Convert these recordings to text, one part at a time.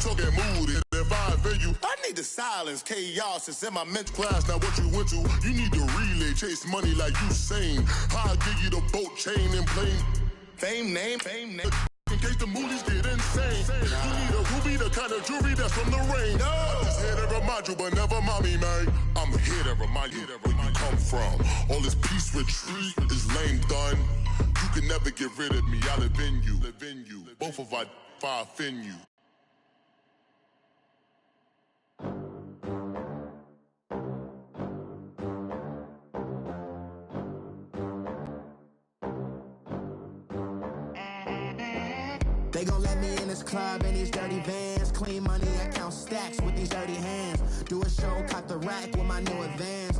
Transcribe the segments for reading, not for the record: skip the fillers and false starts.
talking moody. If I offend you, I need the silence, chaos. It's in my mental class, not what you went to. You need to relay, chase money like Usain. I'll give you the boat, chain, and plane. Fame name. In case the movies get insane. You need a ruby, the kind of jewelry that's from the rain. I'm just here to remind you, but never mommy, man. I'm here to remind you where you come from. All this peace retreat is lame done. You can never get rid of me, I live in you. Both of our offend you. They gon' let me in this club in these dirty vans. Clean money, I count stacks with these dirty hands. Do a show, cop the rack with my new advance.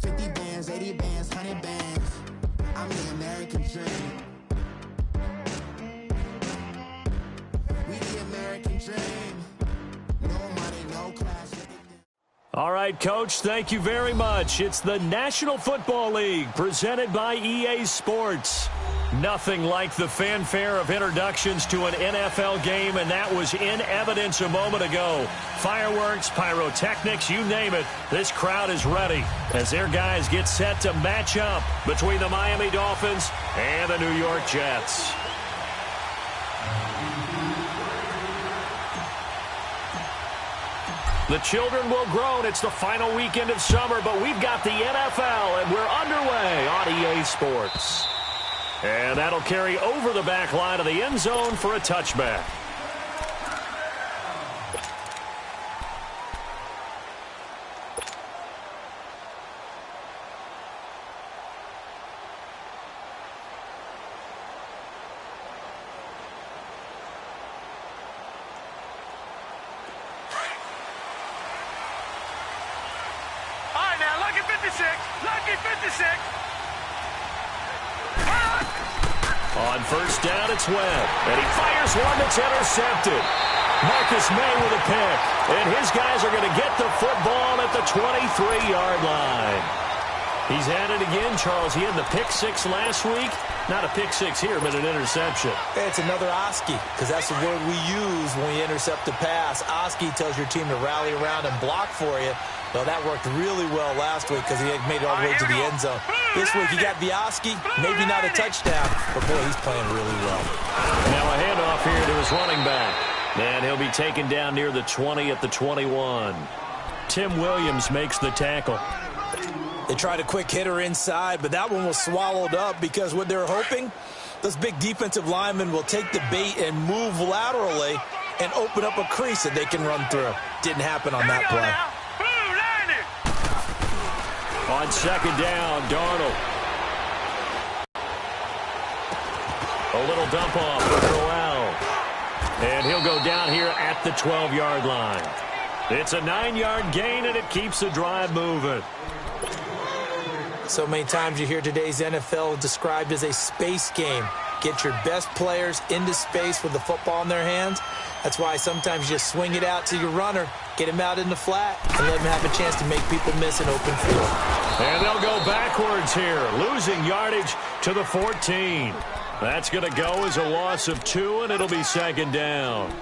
50 bands, 80 bands, 100 bands. I'm the American dream. We the American dream. No money, no class. All right, Coach, thank you very much. It's the National Football League presented by EA Sports. Nothing like the fanfare of introductions to an NFL game, and that was in evidence a moment ago. Fireworks, pyrotechnics, you name it. This crowd is ready as their guys get set to match up between the Miami Dolphins and the New York Jets. The children will groan. It's the final weekend of summer, but we've got the NFL, and we're underway on EA Sports. And that'll carry over the back line of the end zone for a touchback. All right, now, lucky 56. Lucky 56. On first down, it's Webb. And he fires one that's intercepted. Marcus May with a pick. And his guys are going to get the football at the 23-yard line. He's at it again, Charles. He had the pick six last week. Not a pick six here, but an interception. It's another Oski, because that's the word we use when we intercept a pass. Oski tells your team to rally around and block for you. Well, that worked really well last week because he had made it all the way to the end zone. This week he got Oski, maybe not a touchdown, but boy, he's playing really well. Now a handoff here to his running back. And he'll be taken down near the 20 at the 21. Tim Williams makes the tackle. They tried a quick hitter inside, but that one was swallowed up because what they're hoping, those big defensive linemen will take the bait and move laterally and open up a crease that they can run through. Didn't happen on that play. On second down, Darnold. A little dump off for Crowell. And he'll go down here at the 12-yard line. It's a 9-yard gain, and it keeps the drive moving. So many times you hear today's NFL described as a space game. Get your best players into space with the football in their hands. That's why sometimes you just swing it out to your runner, get him out in the flat, and let him have a chance to make people miss an open field. And they'll go backwards here, losing yardage to the 14. That's going to go as a loss of 2, and it'll be second down.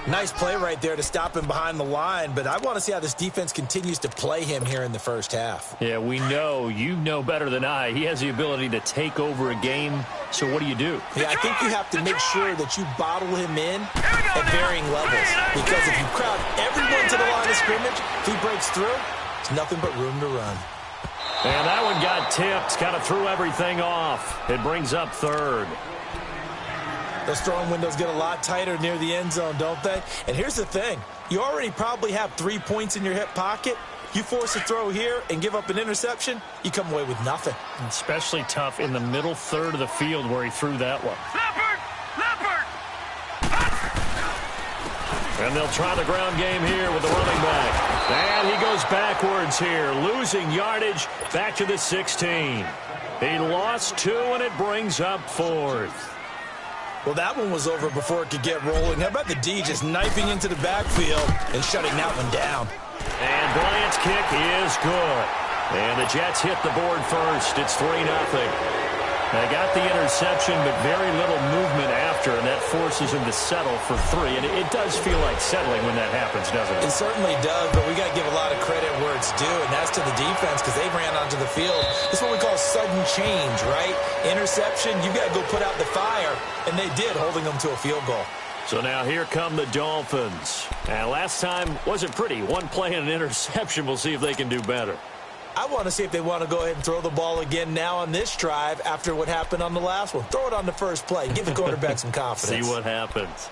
Nice play right there to stop him behind the line, but I want to see how this defense continues to play him here in the first half. Yeah, we know. You know better than I. He has the ability to take over a game, so what do you do? Yeah, I think you have to make sure that you bottle him in at varying levels, because if you crowd everyone to the line of scrimmage, if he breaks through, it's nothing but room to run. And that one got tipped, kind of threw everything off. It brings up third. Those throwing windows get a lot tighter near the end zone, don't they? And here's the thing. You already probably have 3 points in your hip pocket. You force a throw here and give up an interception, you come away with nothing. Especially tough in the middle third of the field where he threw that one. Leopard! And they'll try the ground game here with the running back. And he goes backwards here, losing yardage back to the 16. He lost 2, and it brings up 4th. Well, that one was over before it could get rolling. How about the D just knifing into the backfield and shutting that one down? And Bryant's kick is good. And the Jets hit the board first. It's 3-0. They got the interception, but very little movement after, and that forces him to settle for 3. And it does feel like settling when that happens, doesn't it? It certainly does, but we got to give a lot of credit where it's due, and that's to the defense because they ran onto the field. It's what we call sudden change, right? Interception, you got to go put out the fire, and they did, holding them to a field goal. So now here come the Dolphins. And last time wasn't pretty. One play and an interception. We'll see if they can do better. I want to see if they want to go ahead and throw the ball again now on this drive after what happened on the last one. Throw it on the first play. Give the quarterback some confidence. See what happens.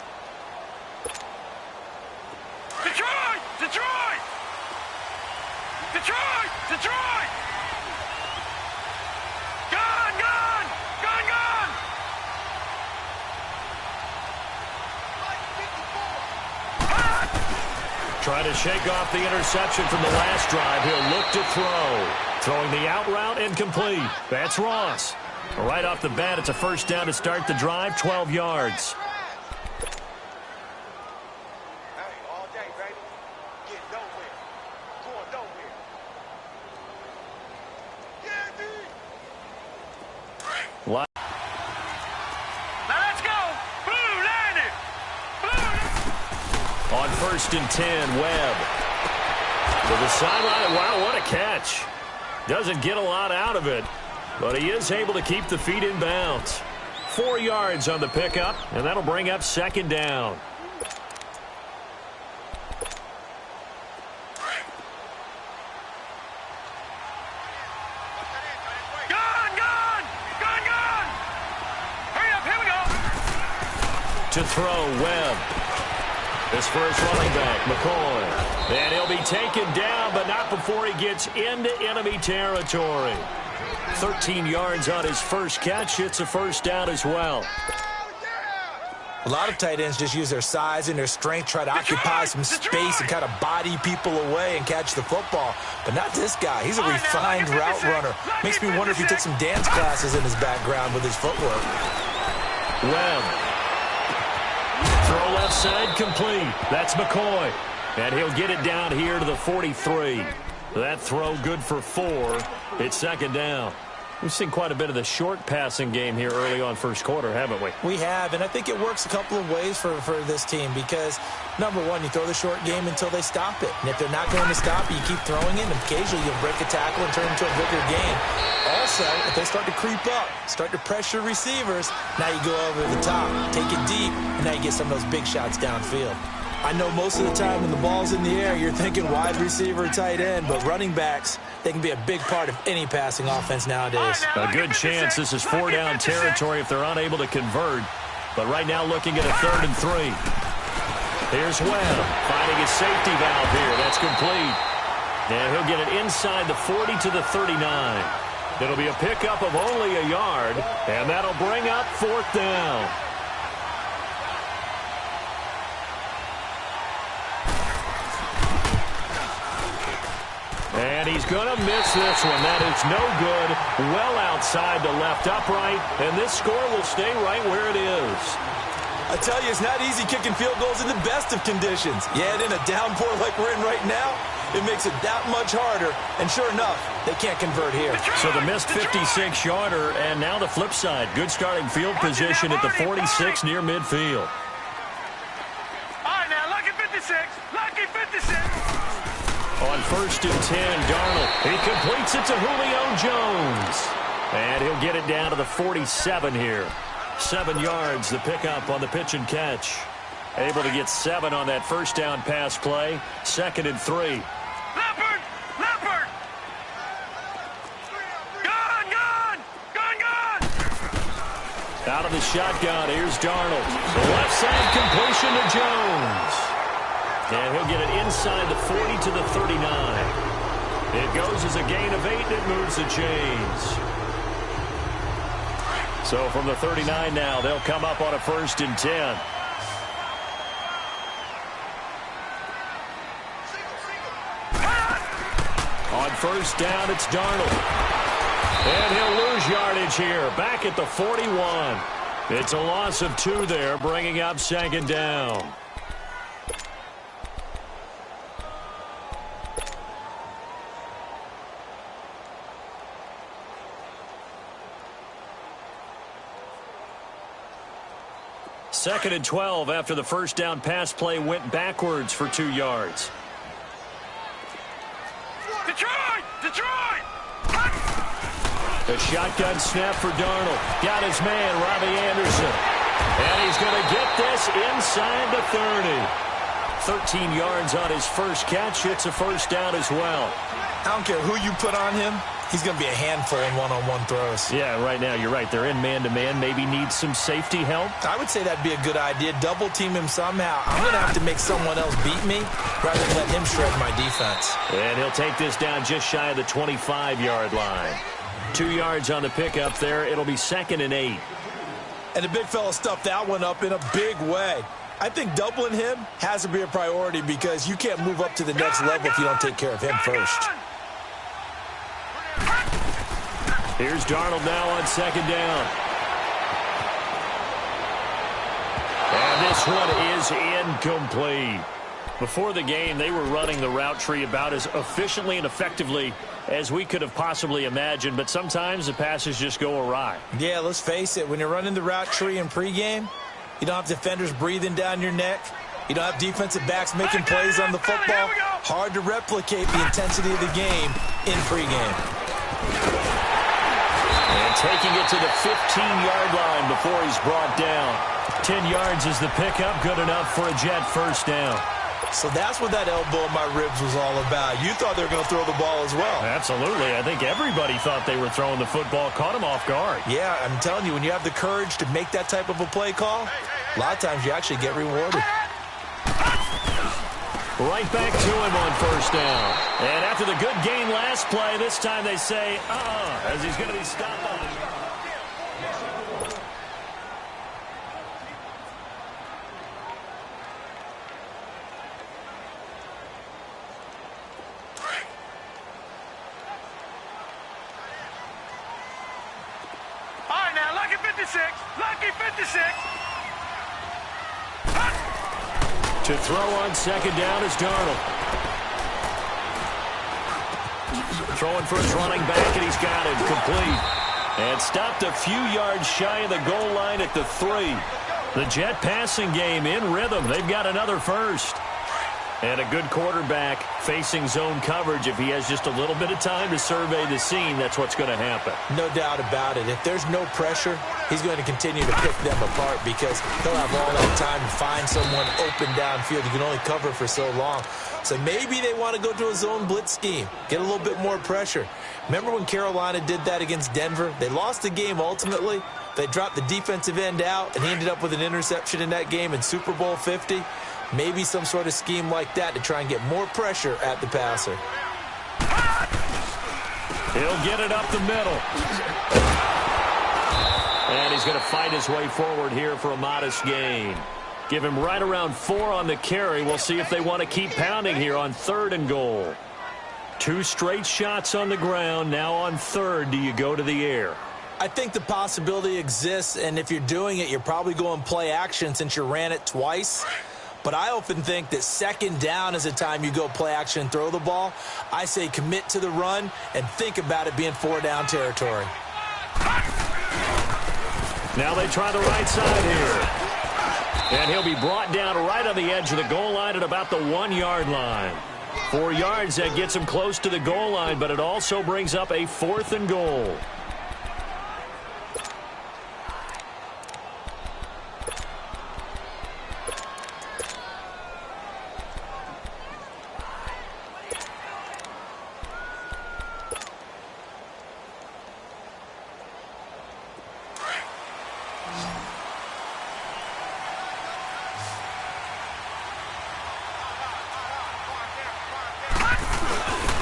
Detroit! Detroit! Detroit! Detroit! Gone! Gone! Gone! Gone! Trying to shake off the interception from the last drive. He'll look to throw. Throwing the out route incomplete. That's Ross. Right off the bat, it's a first down to start the drive, 12 yards. All day, baby. Get nowhere. Going nowhere. Yeah, dude. Now let's go. Blue, land it. Blue. On 1st and 10, Webb. To the sideline. Wow, what a catch. Doesn't get a lot out of it, but he is able to keep the feet in bounds. 4 yards on the pickup, and that'll bring up 2nd down. Gone, gone. Gone, gone. Hurry up, here we go. To throw, Webb. His first running back, McCoy. And he'll be taken down, but not before he gets into enemy territory. 13 yards on his first catch. It's a first down as well. A lot of tight ends just use their size and their strength, try to occupy some space and kind of body people away and catch the football. But not this guy. He's a refined route runner. Makes me wonder if he took some dance classes in his background with his footwork. Webb. Throw left side complete. That's McCoy. And he'll get it down here to the 43. That throw good for 4. It's 2nd down. We've seen quite a bit of the short passing game here early on first quarter, haven't we? We have, and I think it works a couple of ways for this team because, number one, you throw the short game until they stop it. And if they're not going to stop it, you keep throwing it, and occasionally you'll break a tackle and turn it into a bigger game. Also, if they start to creep up, start to pressure receivers, now you go over the top, take it deep, and now you get some of those big shots downfield. I know most of the time when the ball's in the air, you're thinking wide receiver, tight end, but running backs, they can be a big part of any passing offense nowadays. A good chance this is 4-down territory if they're unable to convert. But right now looking at a 3rd and 3. Here's Webb finding his safety valve here. That's complete. And he'll get it inside the 40 to the 39. It'll be a pickup of only a yard, and that'll bring up 4th down. And he's going to miss this one. That is no good. Well outside the left upright. And this score will stay right where it is. I tell you, it's not easy kicking field goals in the best of conditions. Yet in a downpour like we're in right now, it makes it that much harder. And sure enough, they can't convert here. So the missed 56-yarder, and now the flip side. Good starting field position at the 46 near midfield. All right, now, lucky 56. Lucky 56. On 1st and 10, Darnold. He completes it to Julio Jones. And he'll get it down to the 47 here. 7 yards, the pickup on the pitch and catch. Able to get 7 on that first down pass play. 2nd and 3. Leopard! Leopard! Gone! Gone! Gone! Gone! Out of the shotgun, here's Darnold. The left side completion to Jones. And he'll get it inside the 40 to the 39. It goes as a gain of 8, and it moves the chains. So from the 39 now, they'll come up on a 1st and 10. On 1st down, it's Darnold. And he'll lose yardage here, back at the 41. It's a loss of 2 there, bringing up 2nd down. 2nd and 12 after the first down pass play went backwards for 2 yards. Detroit! Detroit! A shotgun snap for Darnold. Got his man, Robbie Anderson. And he's going to get this inside the 30. 13 yards on his first catch. It's a first down as well. I don't care who you put on him. He's going to be a handful in one-on-one throws. Yeah, right now you're right. They're in man-to-man. Maybe need some safety help. I would say that'd be a good idea. Double team him somehow. I'm going to have to make someone else beat me rather than let him shred my defense. And he'll take this down just shy of the 25-yard line. 2 yards on the pickup there. It'll be 2nd and 8. And the big fella stuffed that one up in a big way. I think doubling him has to be a priority because you can't move up to the next level if you don't take care of him first. Here's Darnold now on 2nd down. And this one is incomplete. Before the game, they were running the route tree about as efficiently and effectively as we could have possibly imagined, but sometimes the passes just go awry. Yeah, let's face it. When you're running the route tree in pregame, you don't have defenders breathing down your neck. You don't have defensive backs making plays on the football. Hard to replicate the intensity of the game in pregame. And taking it to the 15-yard line before he's brought down. 10 yards is the pickup, good enough for a Jet first down. So that's what that elbow in my ribs was all about. You thought they were going to throw the ball as well. Absolutely. I think everybody thought they were throwing the football, caught him off guard. Yeah, I'm telling you, when you have the courage to make that type of a play call, a lot of times you actually get rewarded. Right back to him on first down. And after the good gain last play, this time they say, as he's going to be stopped on it. All right, now, lucky 56. Lucky 56. To throw on 2nd down is Darnold. Throwing for his running back, and he's got it complete. And stopped a few yards shy of the goal line at the 3. The Jet passing game in rhythm. They've got another first. And a good quarterback facing zone coverage. If he has just a little bit of time to survey the scene, that's what's going to happen. No doubt about it. If there's no pressure, he's going to continue to pick them apart because he'll have all that time to find someone open downfield. You can only cover for so long. So maybe they want to go to a zone blitz scheme, get a little bit more pressure. Remember when Carolina did that against Denver? They lost the game ultimately. They dropped the defensive end out, and he ended up with an interception in that game in Super Bowl 50. Maybe some sort of scheme like that to try and get more pressure at the passer. He'll get it up the middle. And he's going to fight his way forward here for a modest gain. Give him right around 4 on the carry. We'll see if they want to keep pounding here on 3rd and goal. 2 straight shots on the ground. Now on 3rd, do you go to the air? I think the possibility exists, and if you're doing it, you're probably going play action since you ran it twice. But I often think that 2nd down is the time you go play action and throw the ball. I say commit to the run and think about it being 4-down territory. Now they try the right side here. And he'll be brought down right on the edge of the goal line at about the 1-yard line. 4 yards, that gets him close to the goal line, but it also brings up a 4th and goal.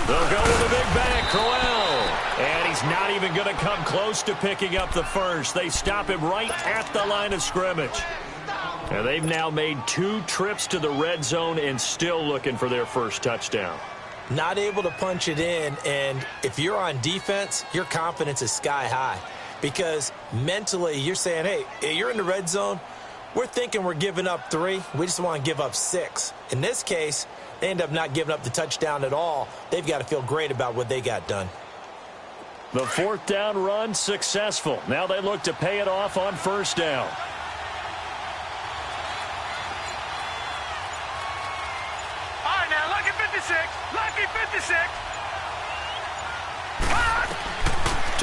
They'll go with a big back, Crowell. And he's not even going to come close to picking up the first. They stop him right at the line of scrimmage. And they've now made 2 trips to the red zone and still looking for their first touchdown. Not able to punch it in, and if you're on defense, your confidence is sky high. Because mentally, you're saying, hey, you're in the red zone. We're thinking we're giving up 3. We just want to give up 6. In this case, they end up not giving up the touchdown at all. They've got to feel great about what they got done. The 4th down run successful. Now they look to pay it off on 1st down. 56. Lucky 56.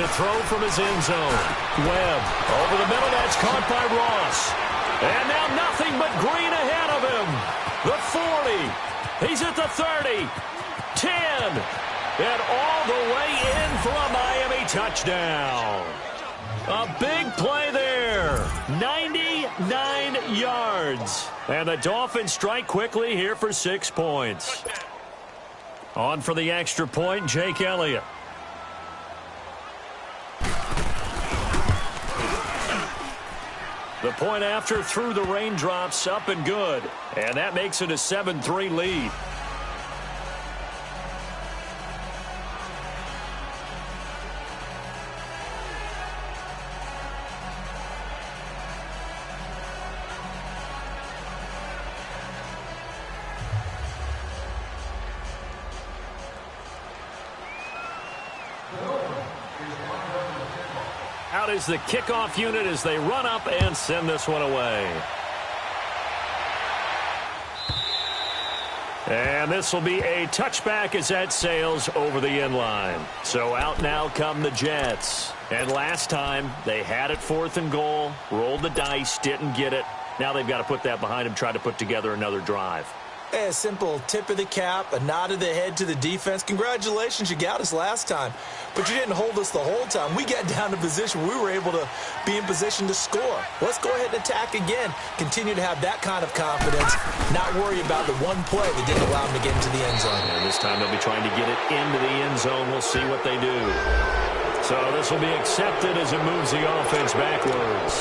To throw from his end zone. Webb over the middle. That's caught by Ross. And now nothing but green ahead of him. The 40. He's at the 30. 10. And all the way in for a Miami touchdown. A big play there. 99 yards. And the Dolphins strike quickly here for 6 points. On for the extra point, Jake Elliott. The point after through the raindrops, up and good. And that makes it a 7-3 lead. Out is the kickoff unit as they run up and send this one away. And this will be a touchback as that sails over the end line. So out now come the Jets. And last time they had it 4th and goal, rolled the dice, didn't get it. Now they've got to put that behind them, try to put together another drive. A simple tip of the cap, a nod of the head to the defense. Congratulations, you got us last time. But you didn't hold us the whole time. We got down to position where we were able to be in position to score. Let's go ahead and attack again. Continue to have that kind of confidence. Not worry about the one play that didn't allow them to get into the end zone. And this time they'll be trying to get it into the end zone. We'll see what they do. So this will be accepted as it moves the offense backwards.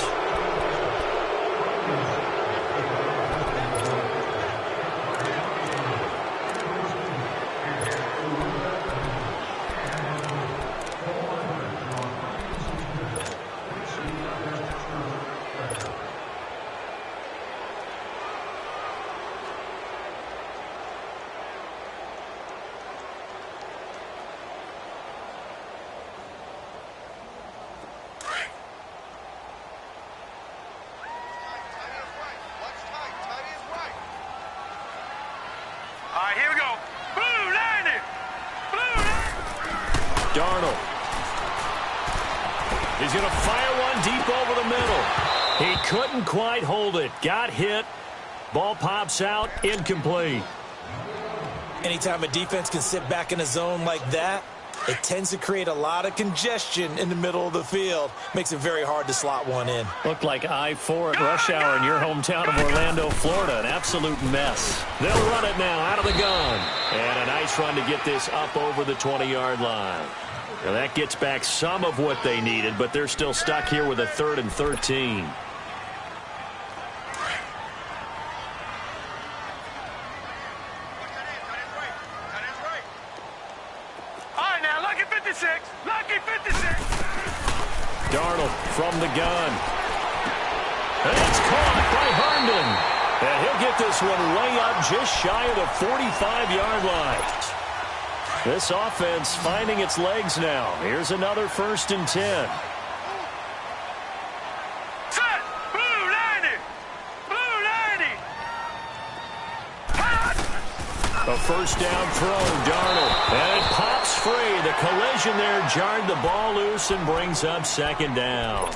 Here we go. Blue 90. Blue 90. Darnold. He's going to fire one deep over the middle. He couldn't quite hold it. Got hit. Ball pops out. Incomplete. Anytime a defense can sit back in a zone like that, it tends to create a lot of congestion in the middle of the field. Makes it very hard to slot one in. Looked like I-4 at rush hour in your hometown of Orlando, Florida. An absolute mess. They'll run it now out of the gun. And a nice run to get this up over the 20-yard line. Now that gets back some of what they needed, but they're still stuck here with a 3rd and 13. Darnold from the gun. And it's caught by Herndon. And he'll get this one way up just shy of the 45-yard line. This offense finding its legs now. Here's another 1st and 10. Set. Blue 90. Blue 90. A 1st down throw, Darnold. And it pops free. The collision there jarred the ball loose and brings up 2nd down.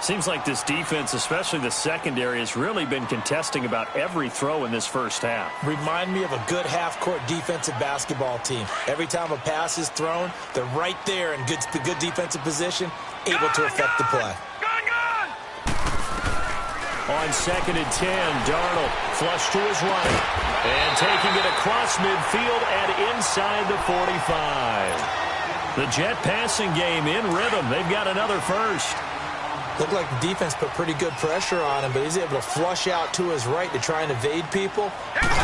Seems like this defense, especially the secondary, has really been contesting about every throw in this first half. Remind me of a good half-court defensive basketball team. Every time a pass is thrown, they're right there in the good defensive position, able to affect the play. On 2nd and 10, Darnold flush to his right. And taking it across midfield and inside the 45. The Jet passing game in rhythm. They've got another 1st. Looked like the defense put pretty good pressure on him, but he's able to flush out to his right to try and evade people.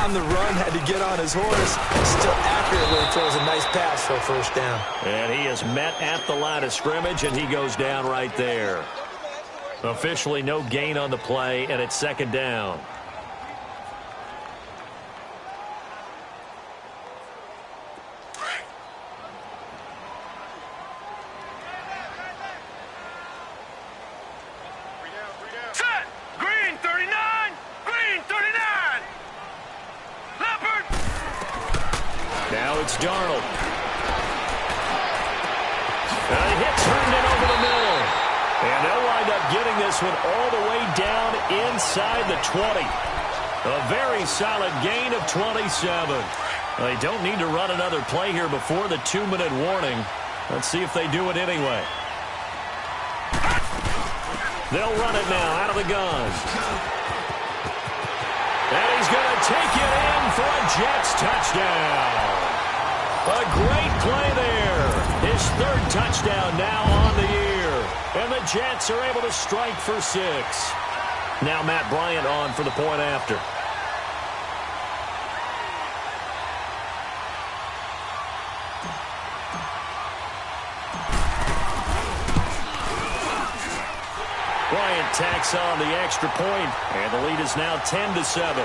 On the run, had to get on his horse. Still accurately throws a nice pass for a 1st down. And he is met at the line of scrimmage, and he goes down right there. Officially no gain on the play, and it's 2nd down. Set. Green 39. Green 39. Leopard. Now it's Darnold. A hit turned in over the middle. And they'll wind up getting this one all the way down inside the 20. A very solid gain of 27. They don't need to run another play here before the 2-minute warning. Let's see if they do it anyway. They'll run it now out of the gun. And he's going to take it in for a Jets touchdown. A great play there. His third touchdown now on the year. And the Jets are able to strike for 6. Now Matt Bryant on for the point after. Bryant tacks on the extra point, and the lead is now 10-7.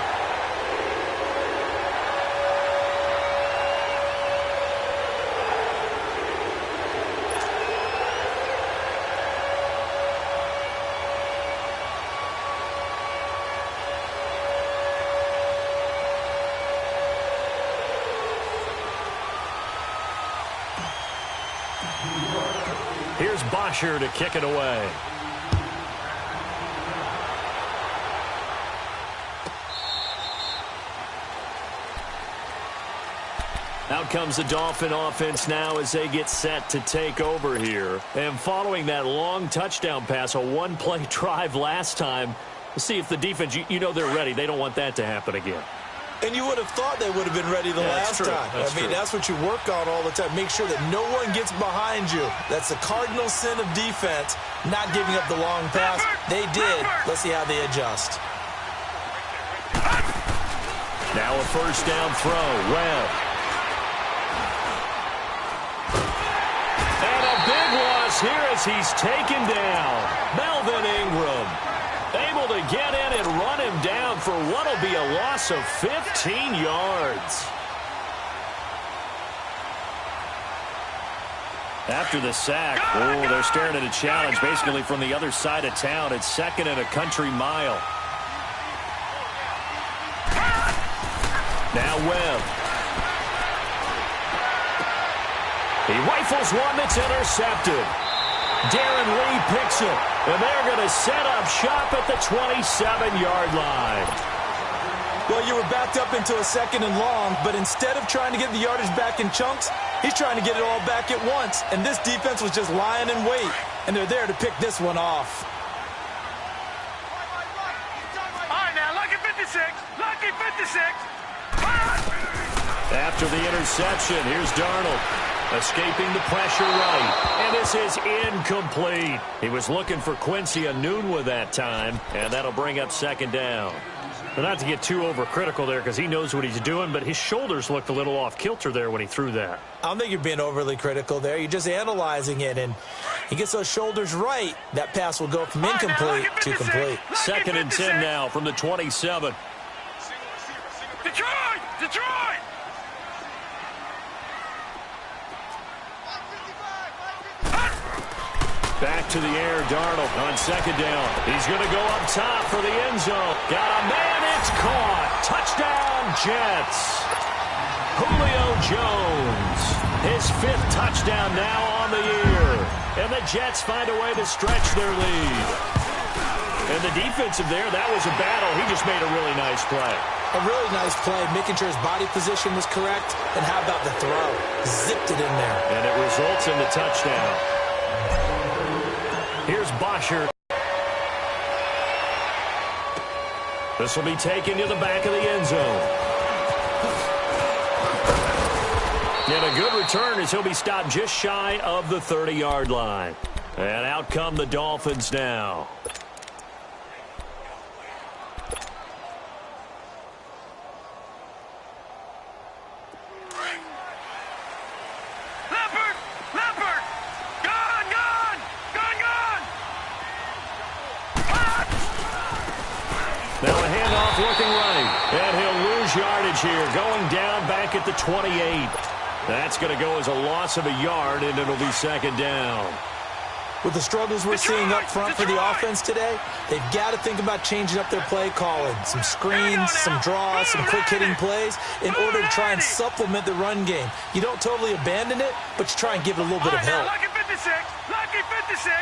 Here's Bosher to kick it away. Out comes the Dolphin offense now as they get set to take over here. And following that long touchdown pass, a one-play drive last time, we'll see if the defense, you know they're ready. They don't want that to happen again. And you would have thought they would have been ready the last time. That's what you work on all the time. Make sure that no one gets behind you. That's the cardinal sin of defense, not giving up the long pass. They did. Let's see how they adjust. Now a first down throw. Webb. And a big loss here as he's taken down. Melvin Ingram able to get in and run him down for what will be a loss of 15 yards. After the sack, they're staring at a challenge basically from the other side of town. It's 2nd and a country mile. Now Webb. He rifles one that's intercepted. Darren Lee picks it, and they're going to set up shop at the 27-yard line. Well, you were backed up into a 2nd and long, but instead of trying to get the yardage back in chunks, he's trying to get it all back at once. And this defense was just lying in wait, and they're there to pick this one off. All right, now, lucky 56. Lucky 56. After the interception, here's Darnold. Escaping the pressure right. And this is incomplete. He was looking for Quincy Enunwa that time, and that'll bring up 2nd down. But not to get too overcritical there because he knows what he's doing, but his shoulders looked a little off kilter there when he threw that. I don't think you're being overly critical there. You're just analyzing it, and he gets those shoulders right. That pass will go from incomplete to complete. 2nd and 10 now from the 27. Detroit! Detroit! Back to the air, Darnold on 2nd down. He's going to go up top for the end zone. Got a man, it's caught. Touchdown, Jets. Julio Jones, his 5th touchdown now on the year. And the Jets find a way to stretch their lead. And the defensive there, that was a battle. He just made a really nice play. A really nice play, making sure his body position was correct. And how about the throw? Zipped it in there. And it results in the touchdown. Here's Bosher. This will be taken to the back of the end zone. And a good return as he'll be stopped just shy of the 30-yard line. And out come the Dolphins now. Now a handoff looking right. And he'll lose yardage here. Going down back at the 28. That's going to go as a loss of a yard, and it'll be 2nd down. With the struggles we're seeing up front for the offense today, they've got to think about changing up their play calling. Some screens, some draws, some quick-hitting plays in order to try and supplement the run game. You don't totally abandon it, but you try and give it a little bit of help. Lucky 56. Lucky 56.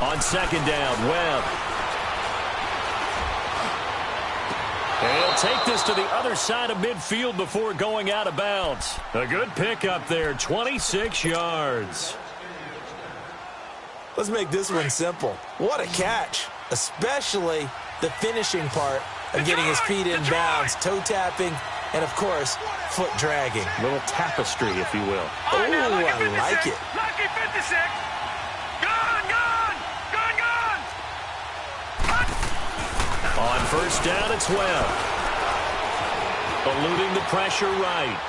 On second down, Webb. And he'll take this to the other side of midfield before going out of bounds. A good pickup there, 26 yards. Let's make this one simple. What a catch, especially the finishing part of getting his feet in bounds, toe tapping, and, of course, foot dragging. A little tapestry, if you will. Oh, I like it. Lucky 56. On first down, it's Webb. Eluding the pressure right.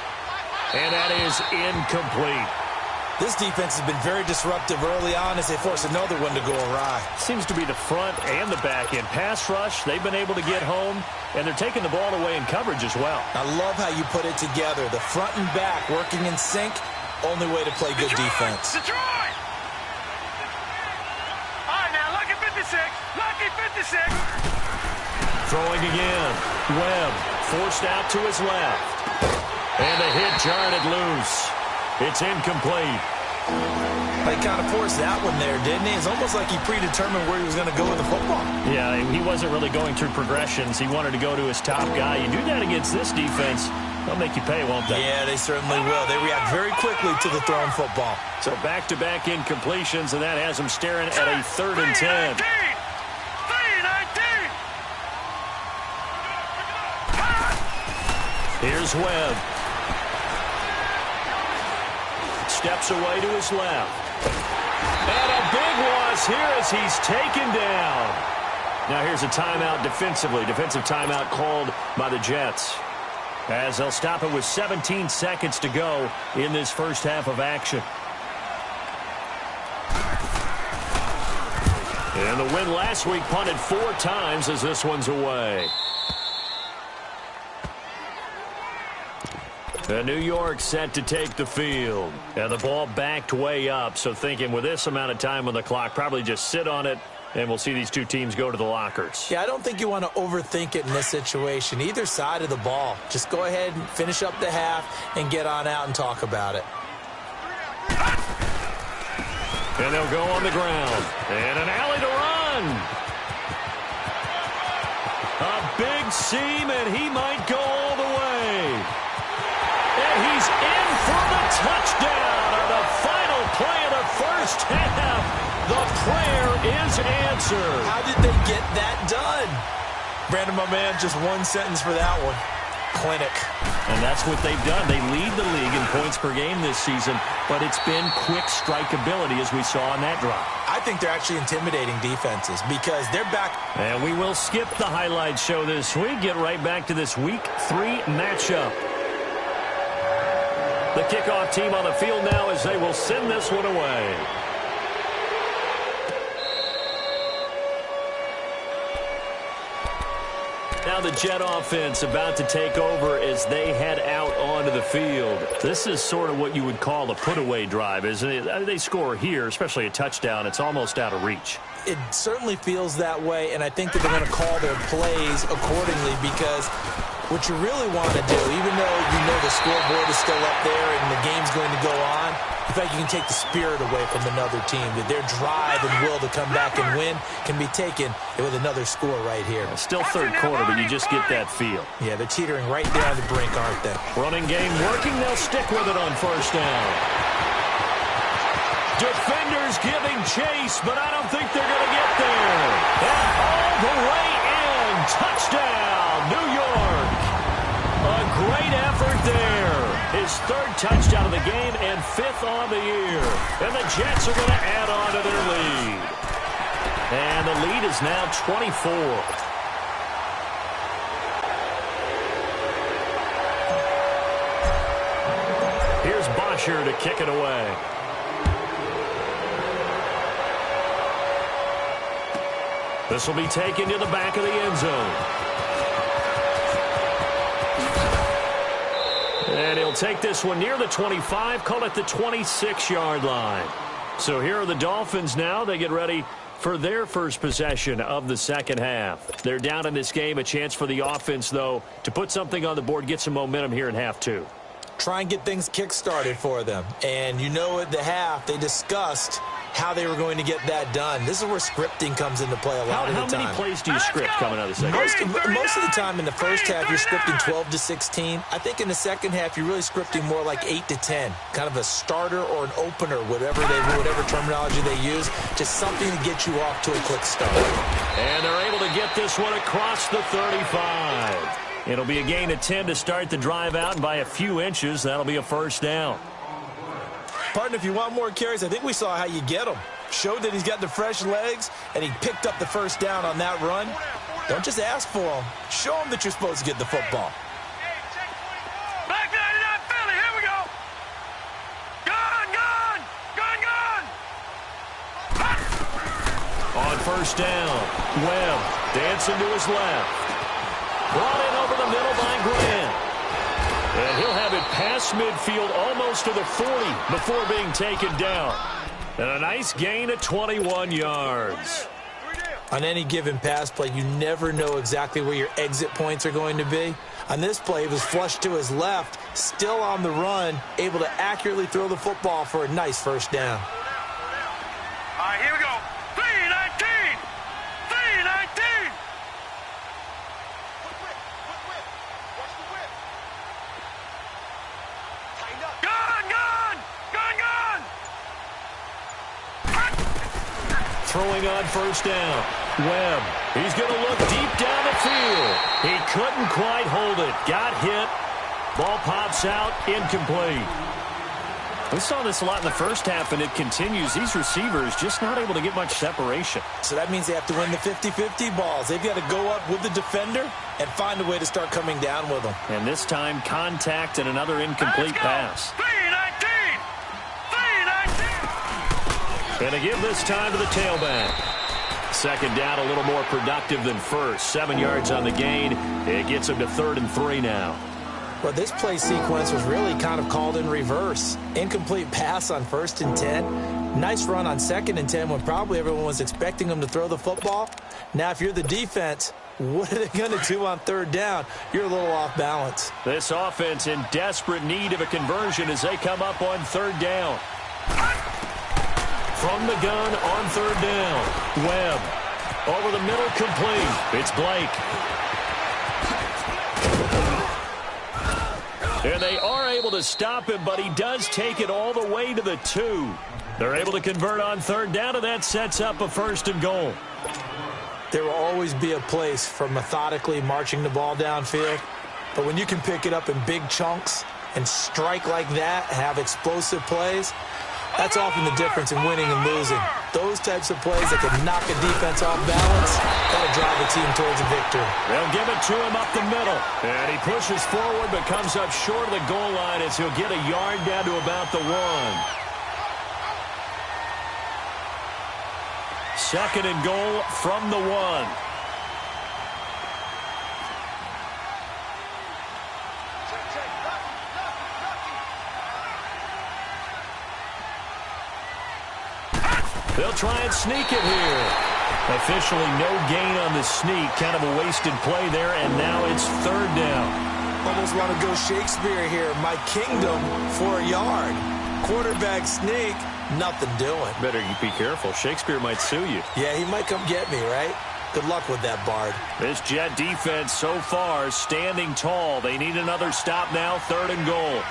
And that is incomplete. This defense has been very disruptive early on as they force another one to go awry. Seems to be the front and the back end. Pass rush, they've been able to get home, and they're taking the ball away in coverage as well. I love how you put it together. The front and back working in sync, only way to play good defense. Detroit! All right, now, lucky 56. Lucky 56. Throwing again. Webb forced out to his left. And the hit jarred it loose. It's incomplete. They kind of forced that one there, didn't he? It's almost like he predetermined where he was going to go with the football. Yeah, he wasn't really going through progressions. He wanted to go to his top guy. You do that against this defense, they'll make you pay, won't they? Yeah, they certainly will. They react very quickly to the thrown football. So back-to-back incompletions, and that has them staring at a 3rd and 10. Here's Webb. Steps away to his left. And a big loss here as he's taken down. Now here's a timeout defensively. Defensive timeout called by the Jets. As they'll stop it with 17 seconds to go in this first half of action. And the win last week punted 4 times as this one's away. And New York set to take the field. And the ball backed way up, so thinking with this amount of time on the clock, probably just sit on it, and we'll see these two teams go to the lockers. Yeah, I don't think you want to overthink it in this situation. Either side of the ball. Just go ahead and finish up the half and get on out and talk about it. And they'll go on the ground. And an alley to run. A big seam, and he might go all the way. And he's in for the touchdown on the final play of the first half. The prayer is answered. How did they get that done? Brandon, my man, just one sentence for that one. Clinic. And that's what they've done. They lead the league in points per game this season, but it's been quick strikeability as we saw on that drive. I think they're actually intimidating defenses because they're back. And we will skip the highlight show this week. Get right back to this Week 3 matchup. The kickoff team on the field now as they will send this one away. Now the Jet offense about to take over as they head out onto the field. This is sort of what you would call a put-away drive, isn't it? They score here, especially a touchdown. It's almost out of reach. It certainly feels that way, and I think that they're going to call their plays accordingly because what you really want to do, even though you know the scoreboard is still up there and the game's going to go on, in fact, you can take the spirit away from another team. That their drive and will to come back and win can be taken with another score right here. Still third quarter, but you just get that feel. Yeah, they're teetering right there on the brink, aren't they? Running game working. They'll stick with it on first down. Defenders giving chase, but I don't think they're going to get there. And all the way in. Touchdown, New York. A great effort there. His 3rd touchdown of the game and 5th on the year. And the Jets are going to add on to their lead. And the lead is now 24. Here's Bosher to kick it away. This will be taken to the back of the end zone. And he'll They'll take this one near the 25, call it the 26-yard line. So here are the Dolphins now. They get ready for their first possession of the second half. They're down in this game. A chance for the offense, though, to put something on the board, get some momentum here in half two. Try and get things kick-started for them. And you know at the half, they discussed how they were going to get that done. This is where scripting comes into play a lot of the time. How many plays do you script coming out of the second half? Most of the time in the first half, you're scripting 12 to 16. I think in the second half, you're really scripting more like 8 to 10. Kind of a starter or an opener, whatever terminology they use. Just something to get you off to a quick start. And they're able to get this one across the 35. It'll be a gain of 10 to start the drive out, and by a few inches, that'll be a first down. Partner, if you want more carries, I think we saw how you get them. Showed that he's got the fresh legs, and he picked up the first down on that run. Don't just ask for them. Show them that you're supposed to get the football. Back 99 Philly, here we go. Gone. On first down, Webb dancing to his left. Brought in over the middle by Grant. And he'll have it past midfield almost to the 40 before being taken down. And a nice gain of 21 yards. On any given pass play, you never know exactly where your exit points are going to be. On this play, he was flushed to his left, still on the run, able to accurately throw the football for a nice first down. All right, here we go. 319. 319. Throwing on first down. Webb, he's going to look deep down the field. He couldn't quite hold it. Got hit. Ball pops out, incomplete. We saw this a lot in the first half, and it continues. These receivers just not able to get much separation. So that means they have to win the 50-50 balls. They've got to go up with the defender and find a way to start coming down with them. And this time, contact and another incomplete pass. 319. 319. And a give this time to the tailback. Second down, a little more productive than first. 7 yards on the gain. It gets him to 3rd and 3 now. Well, this play sequence was really kind of called in reverse. Incomplete pass on 1st and 10. Nice run on 2nd and 10 when probably everyone was expecting him to throw the football. Now, if you're the defense, what are they going to do on 3rd down? You're a little off balance. This offense in desperate need of a conversion as they come up on 3rd down. From the gun on 3rd down. Webb over the middle, complete. It's Blake. And they are able to stop him, but he does take it all the way to the 2. They're able to convert on 3rd down, and that sets up a 1st and goal. There will always be a place for methodically marching the ball downfield, but when you can pick it up in big chunks and strike like that, have explosive plays, that's often the difference in winning and losing. Those types of plays that can knock a defense off balance, that'll drive a team towards a victory. They'll give it to him up the middle. And he pushes forward but comes up short of the goal line as he'll get a yard down to about the 1. 2nd and goal from the 1. They'll try and sneak it here. Officially no gain on the sneak. Kind of a wasted play there, and now it's 3rd down. Almost want to go Shakespeare here. My kingdom for a yard. Quarterback sneak, nothing doing. Better be careful. Shakespeare might sue you. Yeah, he might come get me, right? Good luck with that, Bard. This Jet defense so far standing tall. They need another stop now, 3rd and goal.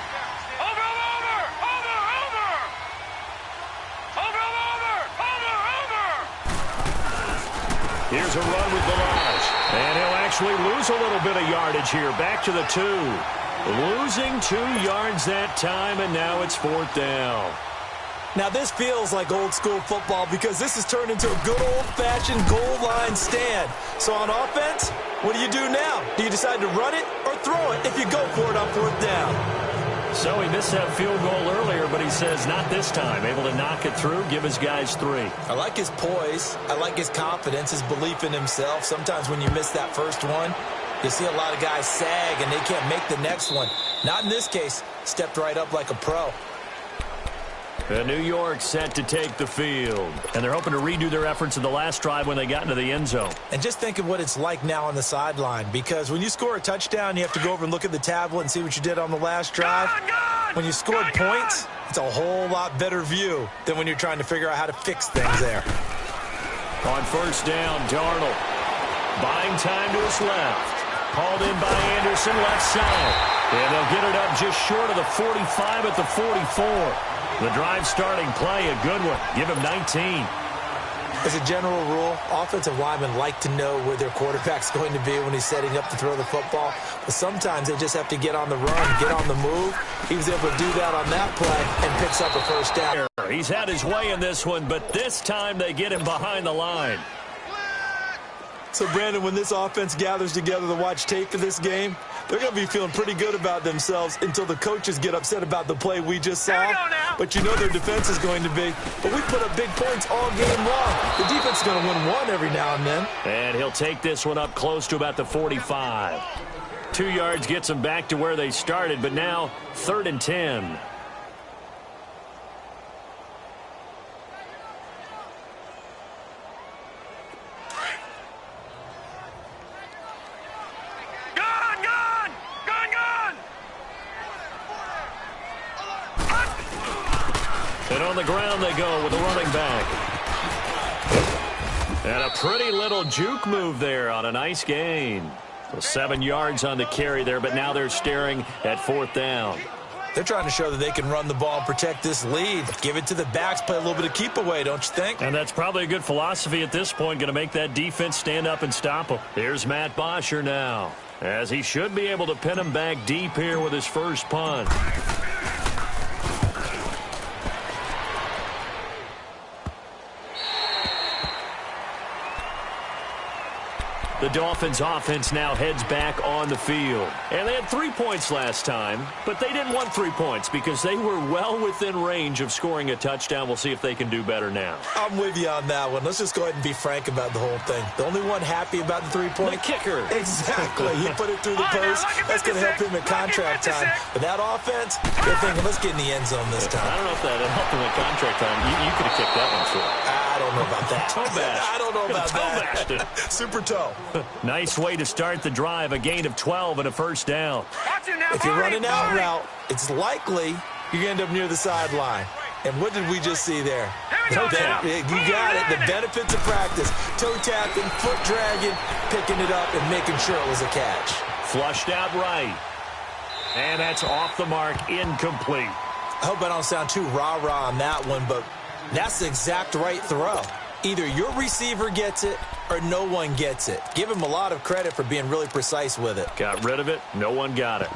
Here's a run with Balazs. And he'll actually lose a little bit of yardage here. Back to the 2. Losing 2 yards that time, and now it's 4th down. Now, this feels like old-school football because this has turned into a good old-fashioned goal line stand. So on offense, what do you do now? Do you decide to run it or throw it if you go for it on 4th down? So he missed that field goal earlier, but he says not this time. Able to knock it through, give his guys 3. I like his poise. I like his confidence, his belief in himself. Sometimes when you miss that first one, You'll see a lot of guys sag, and they can't make the next one. Not in this case. Stepped right up like a pro. And New York set to take the field. And they're hoping to redo their efforts in the last drive when they got into the end zone. And just think of what it's like now on the sideline. Because when you score a touchdown, you have to go over and look at the tablet and see what you did on the last drive. When you scored points, it's a whole lot better view than when you're trying to figure out how to fix things there. On first down, Darnold. Buying time to his left. Hauled in by Anderson, left side. And they'll get it up just short of the 45 at the 44. The drive starting play, a good one. Give him 19. As a general rule, offensive linemen like to know where their quarterback's going to be when he's setting up to throw the football. But sometimes they just have to get on the run, get on the move. He was able to do that on that play and picks up a first down. He's had his way in this one, but this time they get him behind the line. So, Brandon, when this offense gathers together to watch tape of this game, they're going to be feeling pretty good about themselves until the coaches get upset about the play we just saw. But you know their defense is going to be. But we put up big points all game long. The defense is going to win one every now and then. And he'll take this one up close to about the 45. 2 yards gets them back to where they started, but now 3rd and 10. And on the ground they go with the running back. And a pretty little juke move there on a nice gain. So 7 yards on the carry there, but now they're staring at 4th down. They're trying to show that they can run the ball and protect this lead. Give it to the backs, play a little bit of keep away, don't you think? And that's probably a good philosophy at this point, going to make that defense stand up and stop them. Here's Matt Bosher now, as he should be able to pin him back deep here with his first punt. The Dolphins offense now heads back on the field. And they had 3 points last time, but they didn't want 3 points because they were well within range of scoring a touchdown. We'll see if they can do better now. I'm with you on that one. Let's just go ahead and be frank about the whole thing. The only one happy about the 3-point? The kicker. Exactly. He put it through the post. That's going to help him at contract time. But that offense, they're thinking, let's get in the end zone this time. I don't know if that helped him at contract time. You could have kicked that one through. I don't know about that. Toe bash. I don't know about that. Super toe. Nice way to start the drive. A gain of 12 and a first down. If you're running out route, it's likely you're going to end up near the sideline. And what did we just see there? Toe tap. You got it. The benefits of practice. Toe tapping, foot dragging, picking it up, and making sure it was a catch. Flushed out right. And that's off the mark. Incomplete. I hope I don't sound too rah-rah on that one, but that's the exact right throw. Either your receiver gets it or no one gets it. Give him a lot of credit for being really precise with it. Got rid of it. No one got it.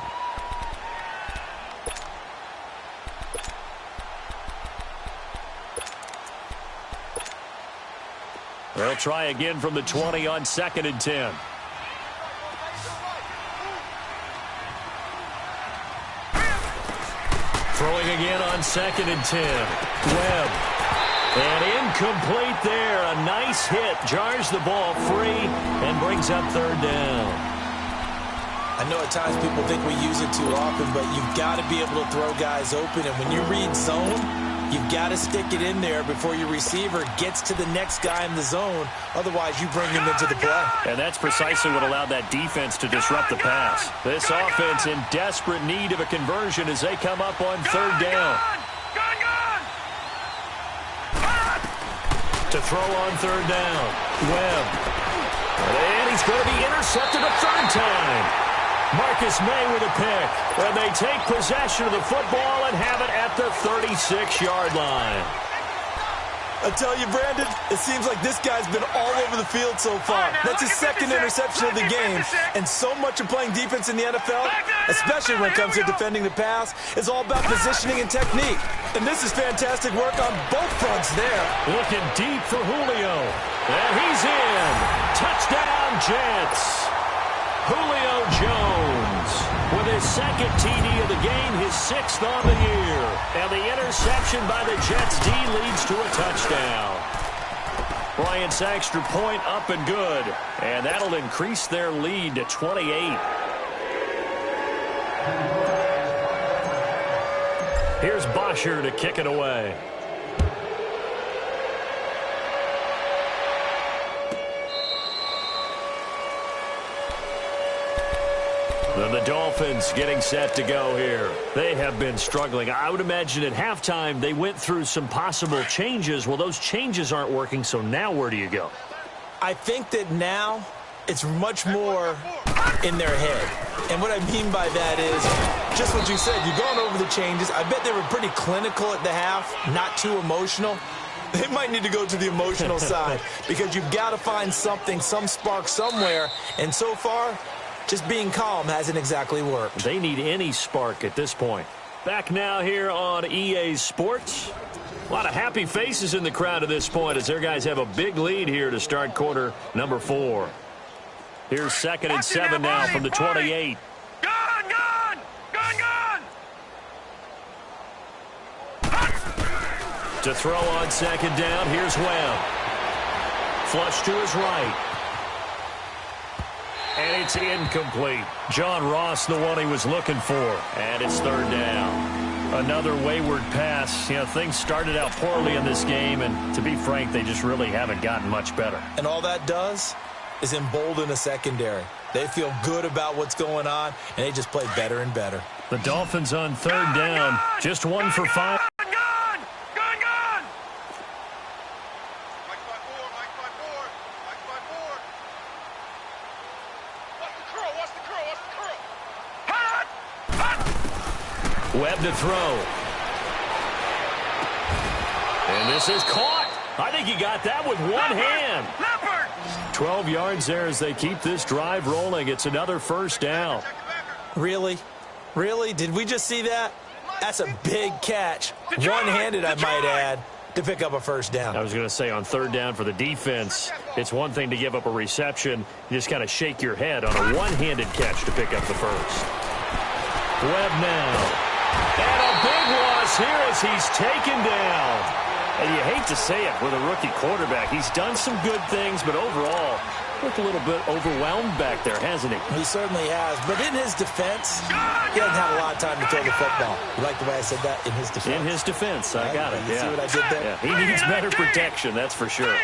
They'll try again from the 20 on 2nd and 10. Throwing again on 2nd and 10. Webb. And incomplete there. A nice hit. Jars the ball free and brings up 3rd down. I know at times people think we use it too often, but you've got to be able to throw guys open. And when you read zone, you've got to stick it in there before your receiver gets to the next guy in the zone. Otherwise, you bring him into the play. And that's precisely what allowed that defense to disrupt the pass. This offense in desperate need of a conversion as they come up on 3rd down. To throw on 3rd down. Webb. And he's going to be intercepted a 3rd time. Marcus May with a pick. And they take possession of the football and have it at the 36-yard line. I tell you, Brandon, it seems like this guy's been all over the field so far. That's his 2nd interception of the game. And so much of playing defense in the NFL, especially when it comes to defending the pass, is all about positioning and technique. And this is fantastic work on both fronts there. Looking deep for Julio. And he's in. Touchdown, Jets. Julio Jones with his 2nd TD of the game, his 6th on the year. And the interception by the Jets D leads to a touchdown. Bryant's extra point up and good. And that'll increase their lead to 28. Here's Bosher to kick it away. The Dolphins getting set to go here. They have been struggling. I would imagine at halftime they went through some possible changes. Well, those changes aren't working, so now where do you go? I think that now it's much more in their head. And what I mean by that is just what you said. You've gone over the changes. I bet they were pretty clinical at the half, not too emotional. They might need to go to the emotional side because you've got to find something, some spark somewhere. And so far, just being calm hasn't exactly worked. They need any spark at this point. Back now here on EA Sports. A lot of happy faces in the crowd at this point as their guys have a big lead here to start quarter number 4. Here's 2nd and 7 now from the 28. Gun! To throw on 2nd down, here's Webb. Flush to his right. And it's incomplete. John Ross, the one he was looking for. And it's 3rd down. Another wayward pass. You know, things started out poorly in this game, and to be frank, they just really haven't gotten much better. And all that does is embolden a secondary. They feel good about what's going on, and they just play better and better. The Dolphins on 3rd down. Just 1 for 5. Webb to throw. And this is caught. I think he got that with one hand. 12 yards there as they keep this drive rolling. It's another 1st down. Really? Really? Did we just see that? That's a big catch. One-handed, I might add, to pick up a 1st down. I was going to say on 3rd down for the defense, it's one thing to give up a reception. You just kind of shake your head on a one-handed catch to pick up the 1st. Webb now. And a big loss here as he's taken down. And you hate to say it with a rookie quarterback. He's done some good things, but overall, looked a little bit overwhelmed back there, hasn't he? He certainly has. But in his defense, he hasn't had a lot of time to throw the football. You like the way I said that? In his defense. In his defense. I got it. You see what I did there? Yeah, he needs better protection, that's for sure.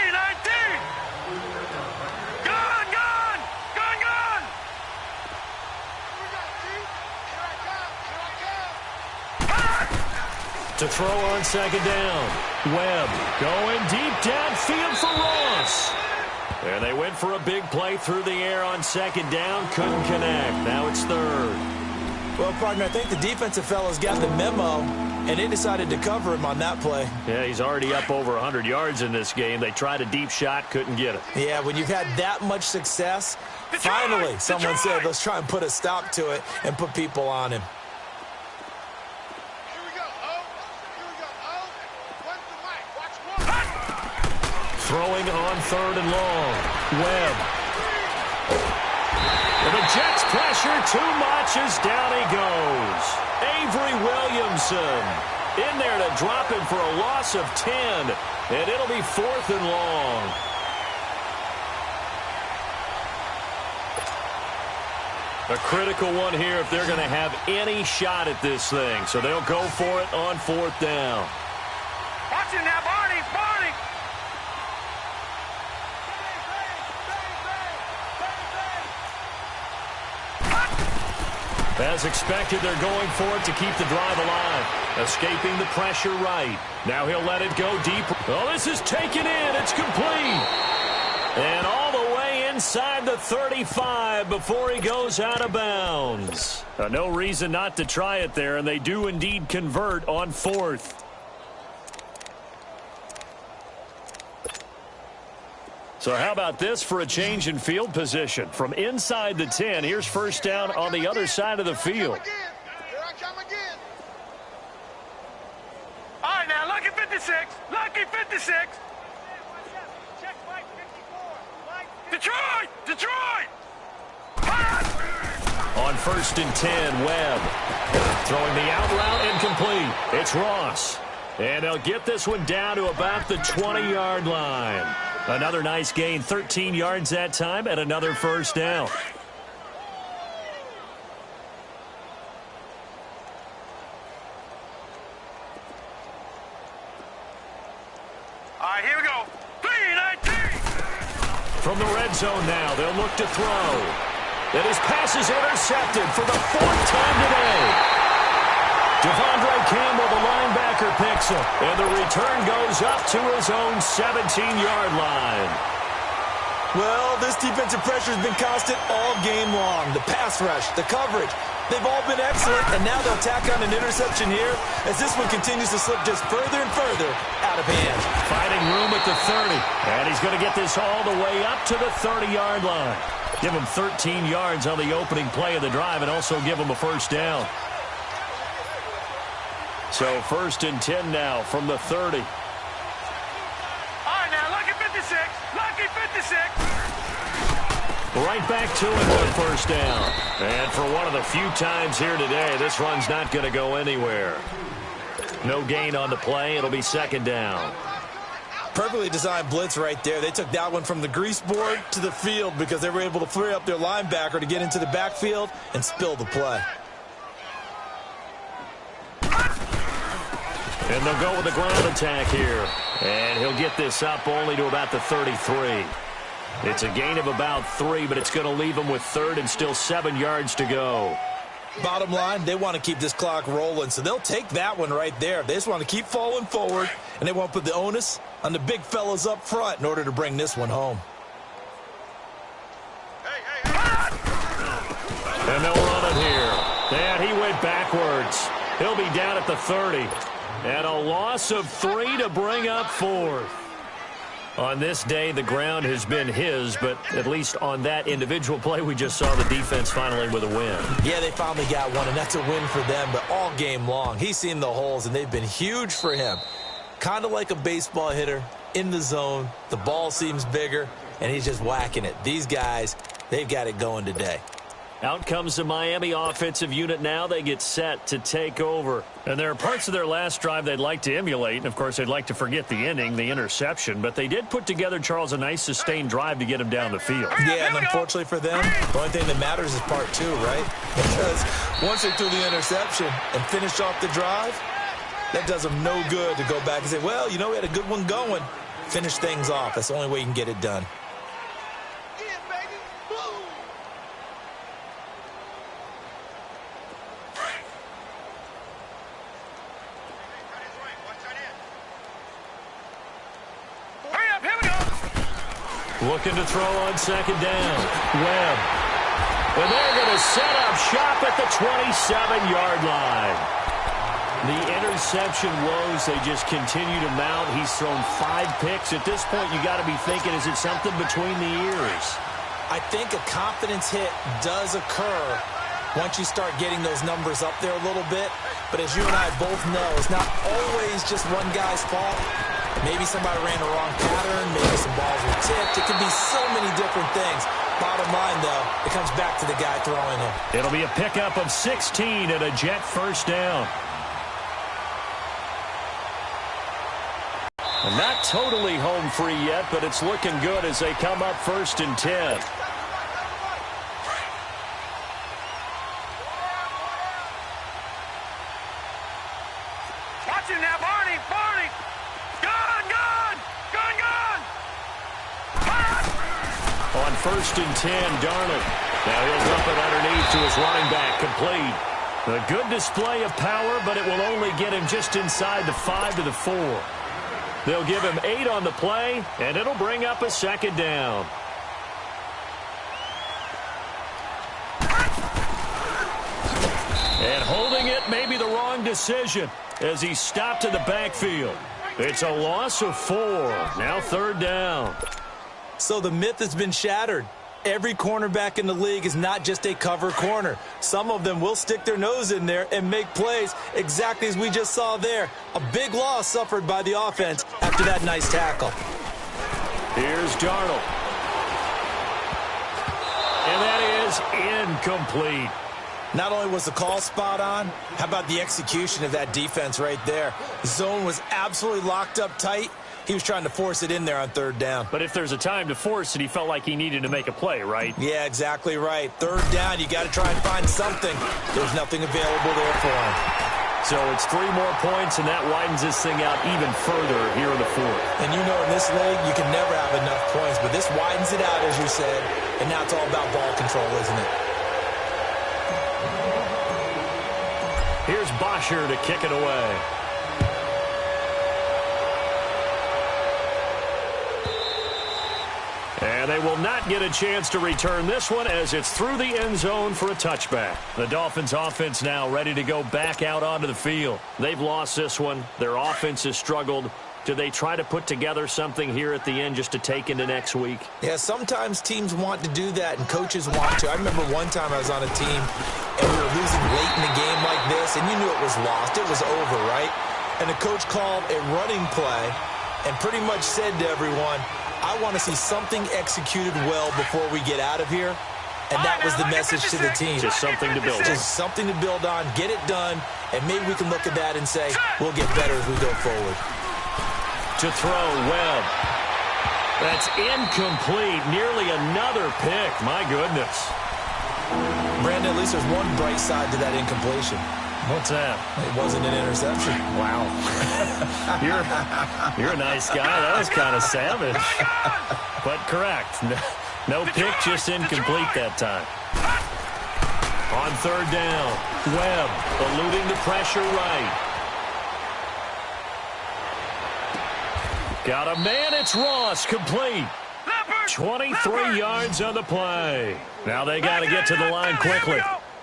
To throw on 2nd down. Webb going deep downfield for Ross. And they went for a big play through the air on 2nd down. Couldn't connect. Now it's 3rd. Well, partner, I think the defensive fellas got the memo, and they decided to cover him on that play. Yeah, he's already up over 100 yards in this game. They tried a deep shot, couldn't get it. Yeah, when you've had that much success, finally someone said, let's try and put a stop to it and put people on him. Throwing on 3rd and long. Webb. And the Jets pressure too much as down he goes. Avery Williamson in there to drop him for a loss of 10. And it'll be 4th and long. A critical one here if they're going to have any shot at this thing. So they'll go for it on 4th down. Watch it now, Barney. As expected, they're going for it to keep the drive alive. Escaping the pressure right. Now he'll let it go deep. Oh, this is taken in. It's complete. And all the way inside the 35 before he goes out of bounds. No reason not to try it there, and they do indeed convert on 4th. So how about this for a change in field position? From inside the 10, here's 1st down on the other side of the field. Here I come again. All right, now, lucky 56. Lucky 56. Check Mike 54. Detroit! On 1st and 10, Webb. Throwing the out route incomplete. It's Ross. And they'll get this one down to about the 20-yard line. Another nice gain, 13 yards that time, and another first down. All right, here we go. 3-19. From the red zone now, they'll look to throw. And his pass is intercepted for the 4th time today. Devondre Campbell, the linebacker, picks him. And the return goes up to his own 17-yard line. Well, this defensive pressure has been constant all game long. The pass rush, the coverage, they've all been excellent. And now they'll tack on an interception here as this one continues to slip just further and further out of hand. Finding room at the 30. And he's going to get this all the way up to the 30-yard line. Give him 13 yards on the opening play of the drive and also give him a first down. So 1st and 10 now from the 30. All right, now, lucky 56. Lucky 56. Right back to it for first down. And for one of the few times here today, this run's not going to go anywhere. No gain on the play. It'll be 2nd down. Perfectly designed blitz right there. They took that one from the grease board to the field because they were able to free up their linebacker to get into the backfield and spill the play. And they'll go with the ground attack here. And he'll get this up only to about the 33. It's a gain of about 3, but it's going to leave him with 3rd and still 7 yards to go. Bottom line, they want to keep this clock rolling, so they'll take that one right there. They just want to keep falling forward, and they want to put the onus on the big fellas up front in order to bring this one home. And they'll run it here. And he went backwards. He'll be down at the 30. And a loss of 3 to bring up 4th. On this day, the ground has been his, but at least on that individual play, we just saw the defense finally with a win. Yeah, they finally got one, and that's a win for them, but all game long, he's seen the holes, and they've been huge for him. Kind of like a baseball hitter in the zone. The ball seems bigger, and he's just whacking it. These guys, they've got it going today. Out comes the Miami offensive unit now. They get set to take over. And there are parts of their last drive they'd like to emulate. And, of course, they'd like to forget the ending, the interception. But they did put together, Charles, a nice sustained drive to get him down the field. Yeah, and unfortunately for them, the only thing that matters is part 2, right? Because once they threw the interception and finished off the drive, that does them no good to go back and say, well, you know, we had a good one going. Finish things off. That's the only way you can get it done. Looking to throw on 2nd down. Webb. And they're going to set up shop at the 27-yard line. The interception woes, they just continue to mount. He's thrown 5 picks. At this point, you got to be thinking, is it something between the ears? I think a confidence hit does occur once you start getting those numbers up there a little bit. But as you and I both know, it's not always just one guy's fault. Maybe somebody ran the wrong pattern. Maybe some balls were tipped. It can be so many different things. Bottom line, though, it comes back to the guy throwing them. It'll be a pickup of 16 and a Jet first down. And not totally home free yet, but it's looking good as they come up 1st and 10. Watch him now, Barney. Barney. Gun, gun. Gun, gun. On 1st and 10, Darnold. Now he'll dump it underneath to his running back, complete. A good display of power, but it will only get him just inside the 5 to the 4. They'll give him 8 on the play, and it'll bring up a 2nd down. And holding it may be the wrong decision as he stopped in the backfield. It's a loss of 4. Now 3rd down. So the myth has been shattered. Every cornerback in the league is not just a cover corner. Some of them will stick their nose in there and make plays exactly as we just saw there. A big loss suffered by the offense after that nice tackle. Here's Darnold. And that is incomplete. Not only was the call spot on, how about the execution of that defense right there? The zone was absolutely locked up tight. He was trying to force it in there on third down. But if there's a time to force it, he felt like he needed to make a play, right? Yeah, exactly right. Third down, you got to try and find something. There's nothing available there for him. So it's 3 more points, and that widens this thing out even further here in the fourth. And you know in this league, you can never have enough points, but this widens it out, as you said, and now it's all about ball control, isn't it? Here's Bosher to kick it away. And they will not get a chance to return this one as it's through the end zone for a touchback. The Dolphins offense now ready to go back out onto the field. They've lost this one. Their offense has struggled. Do they try to put together something here at the end just to take into next week? Yeah, sometimes teams want to do that and coaches want to. I remember one time I was on a team and we were losing late in the game like this, and you knew it was lost. It was over, right? And the coach called a running play and pretty much said to everyone, I want to see something executed well before we get out of here. And that was the message to the team. Just something to build on. Just something to build on, get it done, and maybe we can look at that and say, we'll get better as we go forward. To throw, Webb. That's incomplete. Nearly another pick. My goodness. Brandon, at least there's one bright side to that incompletion. What's that? It wasn't an interception. Wow. You're a nice guy. That was kind of savage. But correct. No pick, just incomplete that time. On third down, Webb eluding the pressure right. Got a man, it's Ross, complete. 23 yards on the play. Now they got to get to the line quickly.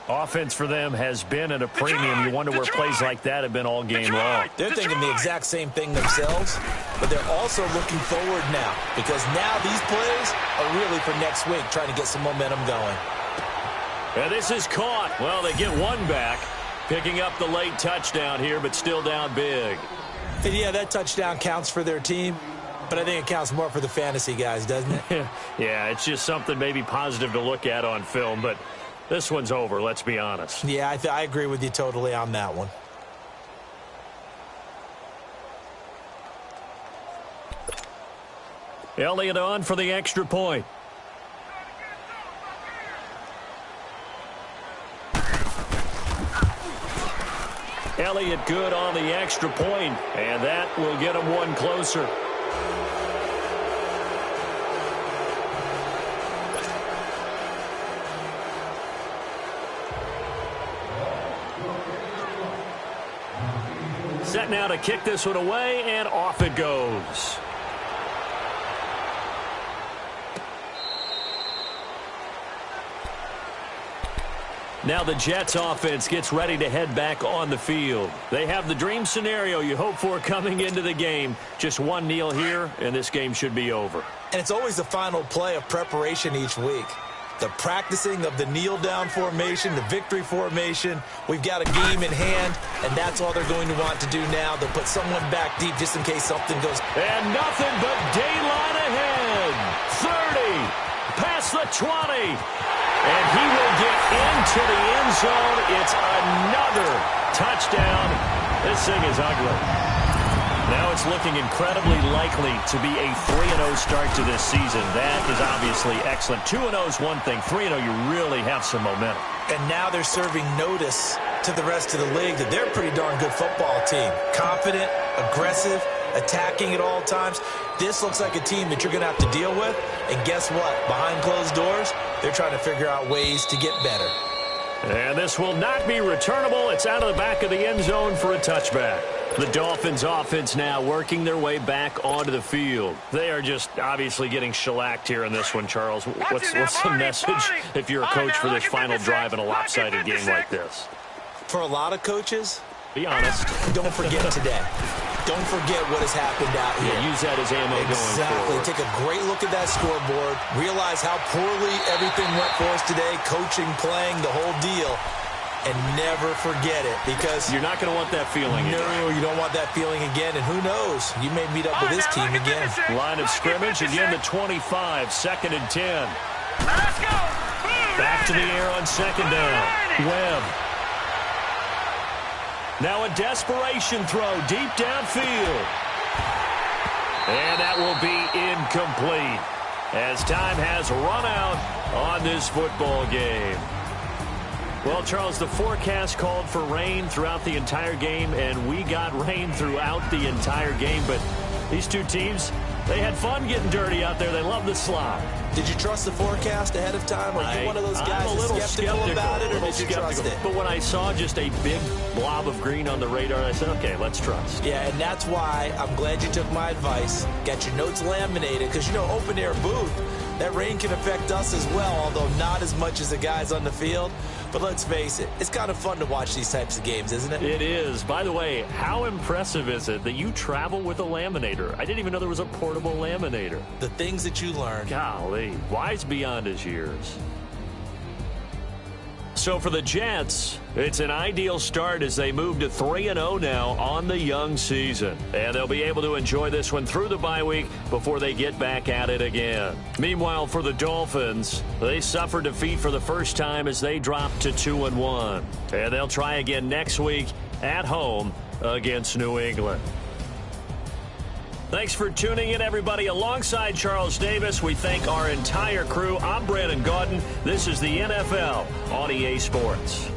Offense for them has been at a premium. You wonder where plays like that have been all game long. They're thinking the exact same thing themselves, but they're also looking forward now because now these plays are really for next week, trying to get some momentum going. And this is caught. Well, they get one back, picking up the late touchdown here, but still down big. And yeah, that touchdown counts for their team, but I think it counts more for the fantasy guys, doesn't it? Yeah, it's just something maybe positive to look at on film, but this one's over, let's be honest. Yeah, I agree with you totally on that one. Elliott on for the extra point. Elliott good on the extra point, and that will get him one closer. Set now to kick this one away, and off it goes. Now the Jets offense gets ready to head back on the field. They have the dream scenario you hope for coming into the game. Just one kneel here, and this game should be over. And it's always the final play of preparation each week. The practicing of the kneel-down formation, the victory formation. We've got a game in hand, and that's all they're going to want to do now. They'll put someone back deep just in case something goes. And nothing but daylight ahead. 30, past the 20. And he will get into the end zone. It's another touchdown. This thing is ugly. Now it's looking incredibly likely to be a 3-0 start to this season. That is obviously excellent. 2-0 is one thing. 3-0, you really have some momentum. And now they're serving notice to the rest of the league that they're a pretty darn good football team. Confident, aggressive, attacking at all times. This looks like a team that you're going to have to deal with. And guess what? Behind closed doors, they're trying to figure out ways to get better. And this will not be returnable. It's out of the back of the end zone for a touchback. The Dolphins offense now working their way back onto the field. They are just obviously getting shellacked here in this one, Charles. What's the message if you're a coach for this final drive in a lopsided game like this? For a lot of coaches, be honest. Don't forget today. Don't forget what has happened out here. Yeah, use that as ammo going forward. Take a great look at that scoreboard. Realize how poorly everything went for us today. Coaching, playing, the whole deal. And never forget it, because you're not going to want that feeling again. No, you don't want that feeling again. And who knows? You may meet up with this team again. Line of scrimmage, again the 25, 2nd and 10. Let's go. Back back to the air on second down. Webb. Now a desperation throw deep downfield. And that will be incomplete as time has run out on this football game. Well, Charles, the forecast called for rain throughout the entire game, and we got rain throughout the entire game. But these two teams, they had fun getting dirty out there. They love the slop. Did you trust the forecast ahead of time? Are you one of those guys that's skeptical about it, or did you trust it? But when I saw just a big blob of green on the radar, I said, okay, let's trust. Yeah, and that's why I'm glad you took my advice. Got your notes laminated, because, open-air booth, that rain can affect us as well, although not as much as the guys on the field. But let's face it, it's kind of fun to watch these types of games, isn't it? It is. By the way, how impressive is it that you travel with a laminator? I didn't even know there was a portable laminator. The things that you learn. Golly, wise beyond his years. So for the Jets, it's an ideal start as they move to 3-0 now on the young season. And they'll be able to enjoy this one through the bye week before they get back at it again. Meanwhile, for the Dolphins, they suffered defeat for the first time as they dropped to 2-1. And they'll try again next week at home against New England. Thanks for tuning in, everybody. Alongside Charles Davis, we thank our entire crew. I'm Brandon Gaudin. This is the NFL on EA Sports.